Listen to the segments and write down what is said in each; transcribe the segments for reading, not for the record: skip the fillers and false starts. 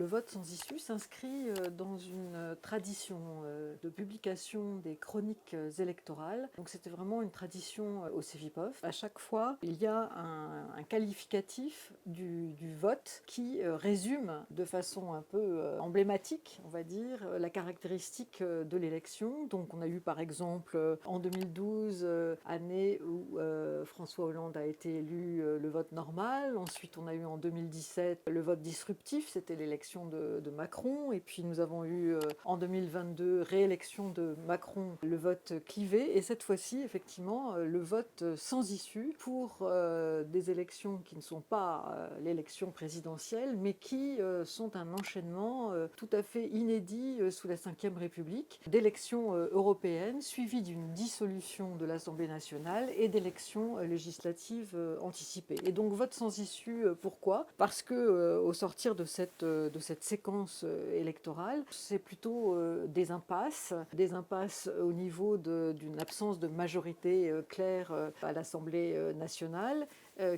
vote sans issue s'inscrit dans une tradition de publication des chroniques électorales. Donc c'était vraiment une tradition au CEVIPOF. À chaque fois, il y a un qualificatif du vote qui résume de façon un peu emblématique, on va dire, la caractéristique de l'élection. Donc on a eu par exemple en 2012, année où François Hollande a été élu, le vote normal. Ensuite on a eu en 2017 le vote disruptif, c'était l'élection de Macron. Et puis nous avons eu en 2022 réélection de Macron, le vote clivé. Et cette fois-ci, effectivement, le vote sans issue pour des élections qui ne sont pas l'élection présidentielle, mais qui sont un enchaînement tout à fait inédit sous la Ve République, d'élections européennes suivies d'une dissolution de l'Assemblée nationale et d'élections législatives anticipées. Et donc vote sans issue, pourquoi ? Parce que au sortir de cette séquence électorale, c'est plutôt des impasses au niveau d'une absence de majorité claire à l'Assemblée nationale,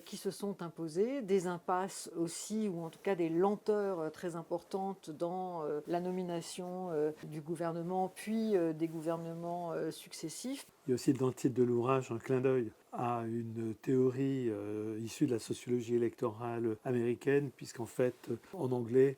qui se sont imposées, des impasses aussi, ou en tout cas des lenteurs très importantes dans la nomination du gouvernement, puis des gouvernements successifs. Il y a aussi dans le titre de l'ouvrage un clin d'œil à une théorie issue de la sociologie électorale américaine, puisqu'en fait, en anglais,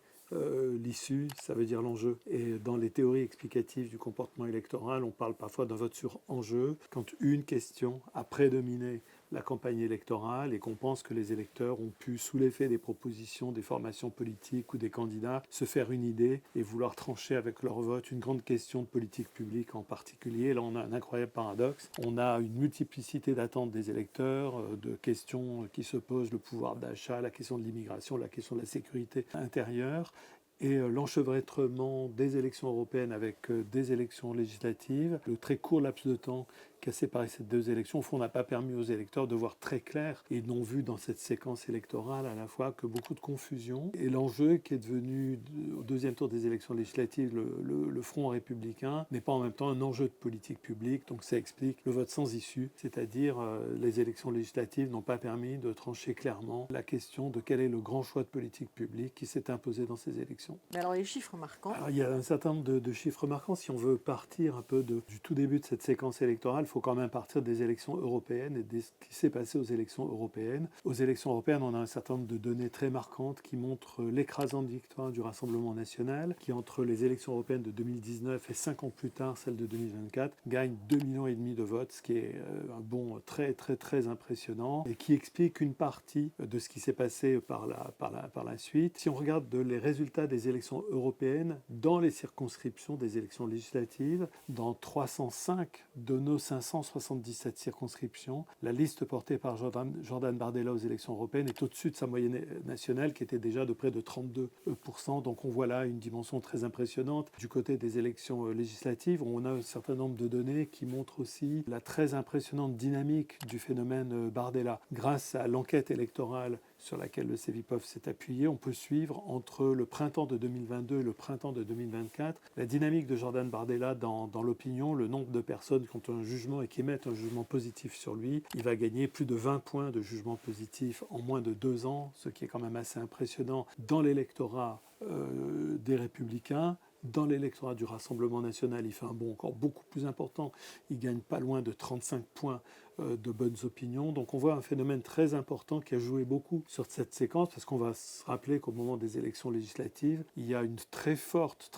l'issue, ça veut dire l'enjeu. Et dans les théories explicatives du comportement électoral, on parle parfois d'un vote sur enjeu, quand une question a prédominé la campagne électorale et qu'on pense que les électeurs ont pu, sous l'effet des propositions des formations politiques ou des candidats, se faire une idée et vouloir trancher avec leur vote une grande question de politique publique en particulier. Là, on a un incroyable paradoxe. On a une multiplicité d'attentes des électeurs, de questions qui se posent, le pouvoir d'achat, la question de l'immigration, la question de la sécurité intérieure. Et l'enchevêtrement des élections européennes avec des élections législatives, le très court laps de temps qui a séparé ces deux élections, au fond, n'a pas permis aux électeurs de voir très clair. Et ils n'ont vu dans cette séquence électorale à la fois que beaucoup de confusion. Et l'enjeu qui est devenu, au deuxième tour des élections législatives, le front républicain, n'est pas en même temps un enjeu de politique publique. Donc ça explique le vote sans issue, c'est-à-dire les élections législatives n'ont pas permis de trancher clairement la question de quel est le grand choix de politique publique qui s'est imposé dans ces élections. Mais alors les chiffres marquants. Alors, il y a un certain nombre de chiffres marquants. Si on veut partir un peu du tout début de cette séquence électorale, il faut quand même partir des élections européennes et de ce qui s'est passé aux élections européennes. Aux élections européennes, on a un certain nombre de données très marquantes qui montrent l'écrasante victoire du Rassemblement national, qui entre les élections européennes de 2019 et 5 ans plus tard, celles de 2024, gagne 2,5 millions de votes, ce qui est un bond très très très impressionnant et qui explique une partie de ce qui s'est passé par la suite. Si on regarde les résultats des élections européennes dans les circonscriptions des élections législatives, dans 305 de nos 577 circonscriptions, la liste portée par Jordan Bardella aux élections européennes est au-dessus de sa moyenne nationale qui était déjà de près de 32%. Donc on voit là une dimension très impressionnante. Du côté des élections législatives, on a un certain nombre de données qui montrent aussi la très impressionnante dynamique du phénomène Bardella. Grâce à l'enquête électorale sur laquelle le CEVIPOF s'est appuyé, on peut suivre entre le printemps de 2022 et le printemps de 2024 la dynamique de Jordan Bardella dans l'opinion, le nombre de personnes qui ont un jugement et qui émettent un jugement positif sur lui. Il va gagner plus de 20 points de jugement positif en moins de 2 ans, ce qui est quand même assez impressionnant dans l'électorat des Républicains. Dans l'électorat du Rassemblement national, il fait un bond encore beaucoup plus important. Il gagne pas loin de 35 points de bonnes opinions. Donc on voit un phénomène très important qui a joué beaucoup sur cette séquence, parce qu'on va se rappeler qu'au moment des élections législatives, il y a une très forte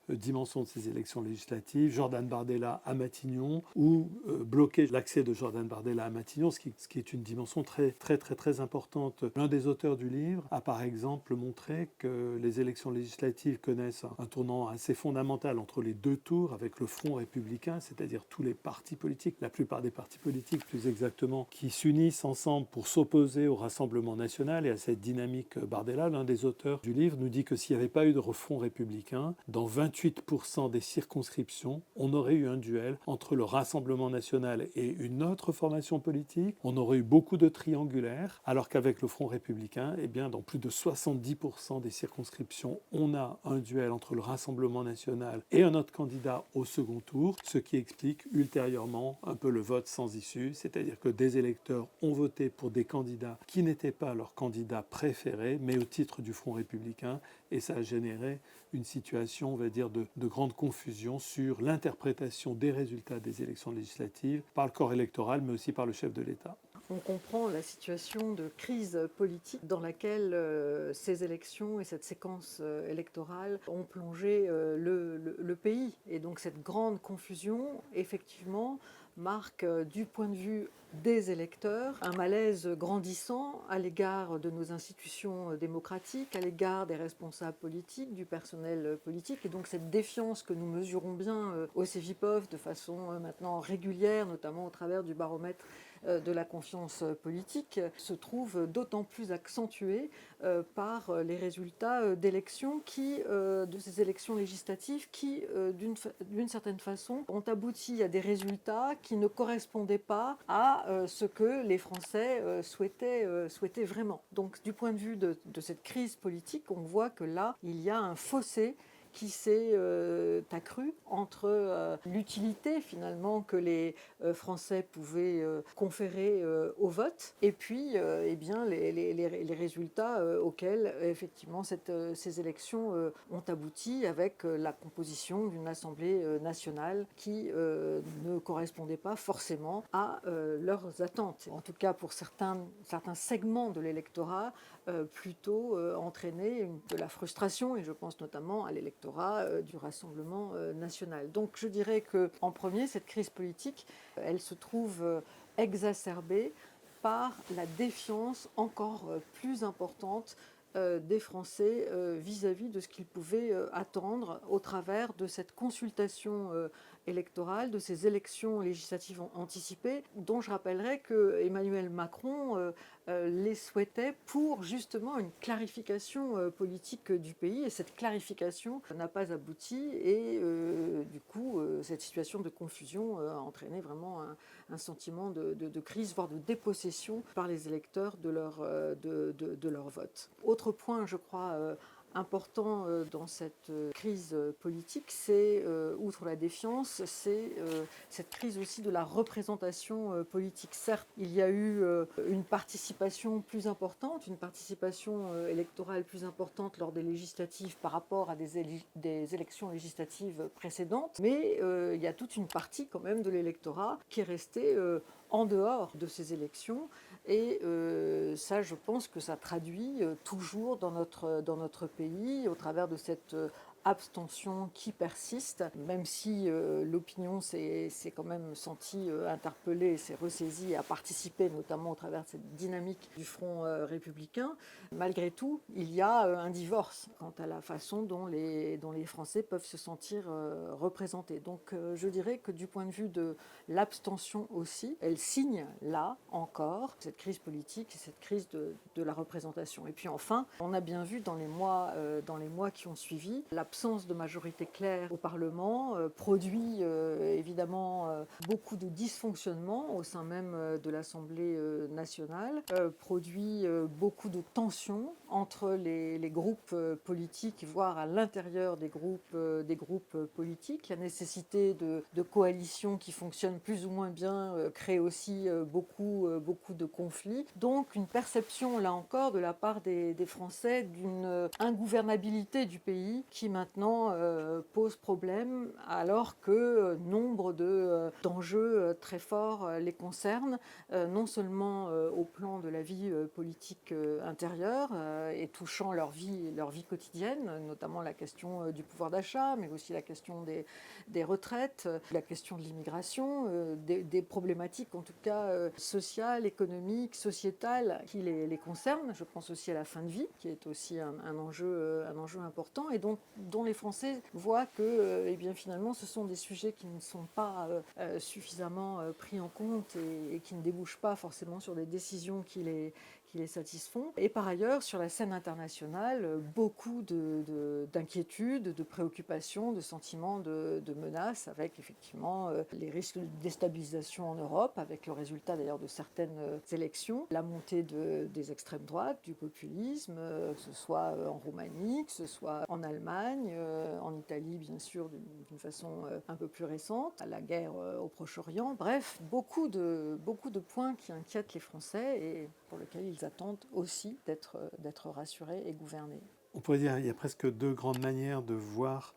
dimension de ces élections législatives. Jordan Bardella à Matignon, ou bloquer l'accès de Jordan Bardella à Matignon, ce qui est une dimension très très très très importante. L'un des auteurs du livre a par exemple montré que les élections législatives connaissent un tournant assez fondamental entre les deux tours, avec le front républicain, c'est-à-dire tous les partis politiques, la plupart des partis politiques plus exactement, qui s'unissent ensemble pour s'opposer au Rassemblement national et à cette dynamique Bardella. L'un des auteurs du livre nous dit que s'il n'y avait pas eu de front républicain, dans 28% des circonscriptions, on aurait eu un duel entre le Rassemblement national et une autre formation politique. On aurait eu beaucoup de triangulaires, alors qu'avec le front républicain, eh bien, dans plus de 70% des circonscriptions, on a un duel entre le Rassemblement national et un autre candidat au second tour, ce qui explique ultérieurement un peu le vote vote sans issue, c'est-à-dire que des électeurs ont voté pour des candidats qui n'étaient pas leurs candidats préférés, mais au titre du Front républicain, et ça a généré une situation, on va dire, de grande confusion sur l'interprétation des résultats des élections législatives par le corps électoral, mais aussi par le chef de l'État. On comprend la situation de crise politique dans laquelle ces élections et cette séquence électorale ont plongé le pays. Et donc cette grande confusion, effectivement, marque du point de vue des électeurs un malaise grandissant à l'égard de nos institutions démocratiques, à l'égard des responsables politiques, du personnel politique. Et donc cette défiance que nous mesurons bien au Cevipof de façon maintenant régulière, notamment au travers du baromètre de la confiance politique, se trouve d'autant plus accentuée par les résultats d'élections de ces élections législatives qui, d'une certaine façon, ont abouti à des résultats qui ne correspondaient pas à ce que les Français souhaitaient vraiment. Donc du point de vue de cette crise politique, on voit que là, il y a un fossé qui s'est accru entre l'utilité finalement que les Français pouvaient conférer au vote et puis eh bien, les résultats auxquels effectivement ces élections ont abouti avec la composition d'une Assemblée nationale qui ne correspondait pas forcément à leurs attentes. En tout cas pour certains segments de l'électorat, plutôt entraîner de la frustration, et je pense notamment à l'électorat du Rassemblement national. Donc je dirais qu'en premier, cette crise politique, elle se trouve exacerbée par la défiance encore plus importante des Français vis-à-vis de ce qu'ils pouvaient attendre au travers de cette consultation électorale, de ces élections législatives anticipées, dont je rappellerai que Emmanuel Macron les souhaitait pour justement une clarification politique du pays. Et cette clarification n'a pas abouti et du coup, cette situation de confusion a entraîné vraiment un sentiment de crise, voire de dépossession par les électeurs de leur vote. Autre point, je crois, important dans cette crise politique, c'est, outre la défiance, c'est cette crise aussi de la représentation politique. Certes, il y a eu une participation plus importante, une participation électorale plus importante lors des législatives par rapport à des élections législatives précédentes, mais il y a toute une partie quand même de l'électorat qui est restée en dehors de ces élections. Et ça, je pense que ça traduit toujours dans notre pays, au travers de cette abstention qui persiste, même si l'opinion s'est quand même sentie interpellée, s'est ressaisie et a participé notamment au travers de cette dynamique du Front républicain. Malgré tout, il y a un divorce quant à la façon dont les Français peuvent se sentir représentés. Donc je dirais que du point de vue de l'abstention aussi, elle signe là encore cette crise politique et cette crise de la représentation. Et puis enfin, on a bien vu dans les mois qui ont suivi, l'absence de majorité claire au Parlement produit évidemment beaucoup de dysfonctionnements au sein même de l'Assemblée nationale, produit beaucoup de tensions entre les groupes politiques, voire à l'intérieur des groupes politiques. La nécessité de coalitions qui fonctionnent plus ou moins bien crée aussi beaucoup de conflits. Donc une perception, là encore, de la part des Français d'une ingouvernabilité du pays qui maintenant pose problème, alors que nombre d'enjeux très forts les concernent, non seulement au plan de la vie politique intérieure et touchant leur vie quotidienne, notamment la question du pouvoir d'achat, mais aussi la question des retraites, la question de l'immigration, des problématiques en tout cas sociales, économiques, sociétales qui les concernent. Je pense aussi à la fin de vie, qui est aussi un enjeu important et dont les Français voient que eh bien, finalement ce sont des sujets qui ne sont pas suffisamment pris en compte et qui ne débouchent pas forcément sur des décisions qui qui les satisfont. Et par ailleurs, sur la scène internationale, beaucoup d'inquiétudes, de préoccupations, de sentiments de menaces, avec effectivement les risques de déstabilisation en Europe, avec le résultat d'ailleurs de certaines élections, la montée des extrêmes droites, du populisme, que ce soit en Roumanie, que ce soit en Allemagne, en Italie bien sûr d'une façon un peu plus récente, à la guerre au Proche-Orient. Bref, beaucoup de points qui inquiètent les Français et pour lesquels ils attendent aussi d'être rassurés et gouvernés. On pourrait dire qu'il y a presque deux grandes manières de voir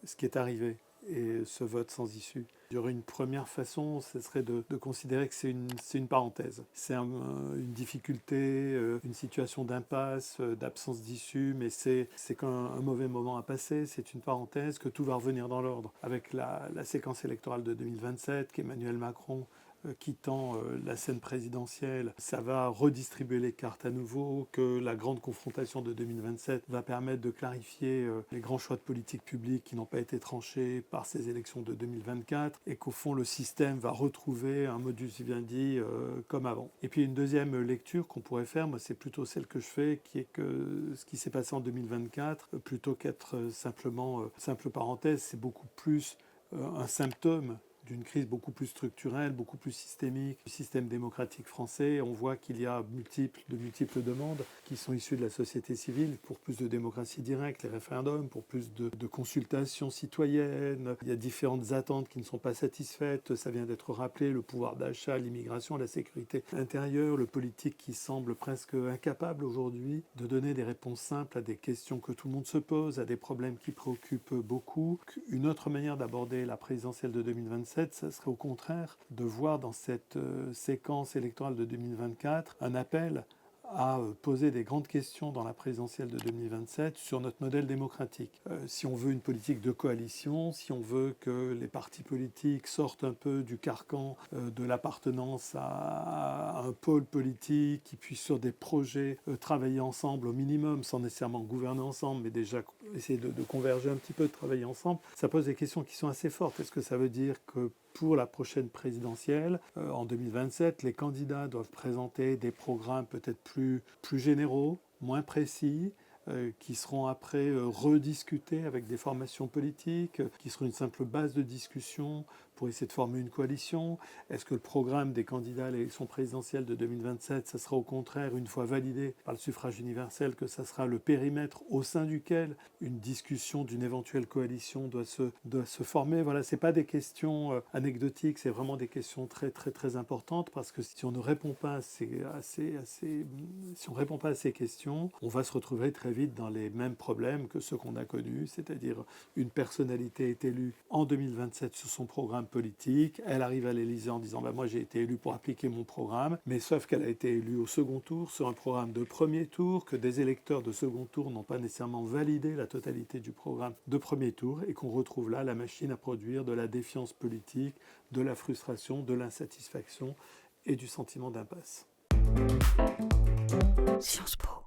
ce qui est arrivé et ce vote sans issue. Il y aurait une première façon, ce serait de considérer que c'est une parenthèse. C'est une difficulté, une situation d'impasse, d'absence d'issue, mais c'est qu'un mauvais moment à passer, c'est une parenthèse, que tout va revenir dans l'ordre. Avec la séquence électorale de 2027, qu'Emmanuel Macron quittant la scène présidentielle, ça va redistribuer les cartes à nouveau, que la grande confrontation de 2027 va permettre de clarifier les grands choix de politique publique qui n'ont pas été tranchés par ces élections de 2024 et qu'au fond le système va retrouver un modus vivendi comme avant. Et puis une deuxième lecture qu'on pourrait faire, moi c'est plutôt celle que je fais, qui est que ce qui s'est passé en 2024, plutôt qu'être simplement simple parenthèse, c'est beaucoup plus un symptôme d'une crise beaucoup plus structurelle, beaucoup plus systémique du système démocratique français. On voit qu'il y a de multiples demandes qui sont issues de la société civile pour plus de démocratie directe, les référendums, pour plus de consultations citoyennes. Il y a différentes attentes qui ne sont pas satisfaites. Ça vient d'être rappelé, le pouvoir d'achat, l'immigration, la sécurité intérieure, le politique qui semble presque incapable aujourd'hui de donner des réponses simples à des questions que tout le monde se pose, à des problèmes qui préoccupent beaucoup. Une autre manière d'aborder la présidentielle de 2027, ça serait au contraire de voir dans cette séquence électorale de 2024 un appel à poser des grandes questions dans la présidentielle de 2027 sur notre modèle démocratique. Si on veut une politique de coalition, si on veut que les partis politiques sortent un peu du carcan de l'appartenance à un pôle politique, qui puissent sur des projets travailler ensemble au minimum, sans nécessairement gouverner ensemble, mais déjà essayer de converger un petit peu, de travailler ensemble, ça pose des questions qui sont assez fortes. Est-ce que ça veut dire que pour la prochaine présidentielle, en 2027, les candidats doivent présenter des programmes peut-être plus généraux, moins précis, qui seront après rediscutés avec des formations politiques, qui seront une simple base de discussion pour essayer de former une coalition? Est-ce que le programme des candidats à l'élection présidentielle de 2027, ça sera au contraire, une fois validé par le suffrage universel, que ça sera le périmètre au sein duquel une discussion d'une éventuelle coalition doit se former? Voilà, c'est pas des questions anecdotiques, c'est vraiment des questions très très très importantes, parce que si on ne répond pas si on répond pas à ces questions, on va se retrouver très vite dans les mêmes problèmes que ceux qu'on a connus, c'est-à-dire une personnalité est élue en 2027 sur son programme politique, elle arrive à l'Élysée en disant moi j'ai été élu pour appliquer mon programme, mais sauf qu'elle a été élue au second tour sur un programme de premier tour, que des électeurs de second tour n'ont pas nécessairement validé la totalité du programme de premier tour, et qu'on retrouve là la machine à produire de la défiance politique, de la frustration, de l'insatisfaction et du sentiment d'impasse. Sciences Po.